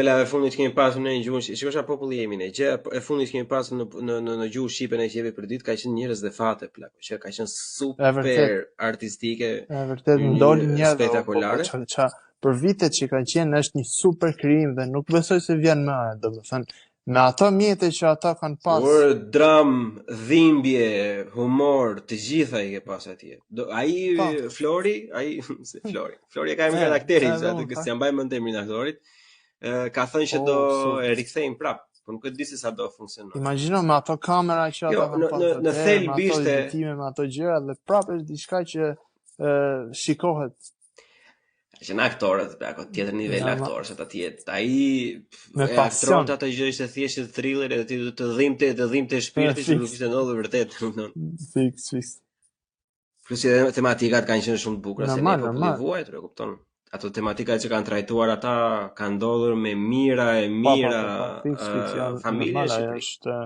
Ela e fundit kemi pasur në një gjuhë, shikosh sa populli jemi ne. Gjë e fundit kemi pasur në gjuhë shqipe në që jemi për ditë ka qenë njerëz dhe fate plak, që ka qenë super artistike, e vërtet ndol një spektakolare. Për vitet që kanë qenë është një super krijim dhe nuk besoj se vjen më, domethënë me ato mjete që ata kanë pas. Por dram, dhimbje, humor, të gjitha i ke pas atje. Ai Flori, Flori ka emrin e aktorit, atë s'ja mbaj mend emrin e aktorit. Ka thënë që do e rikthejmë prap, por nuk e di se sa do funksionon. Imagjino me ato kamera që ata kanë pasur. Në thelb ishte me ato gjëra dhe prapë është diçka që shikohet. Që në aktorët, tjetër nivel aktorës ata tjetë. Ai e aktronte atë gjë ishte thjesht thriller e të dhimbte shpirti që nuk ishte ndodhur vërtet. Fix. Plus edhe tematikat kanë qenë shumë të bukura se ne populli vuajtur, e kupton? Ato tematikat që kanë trajtuar ata kanë ndodhur me mira familje është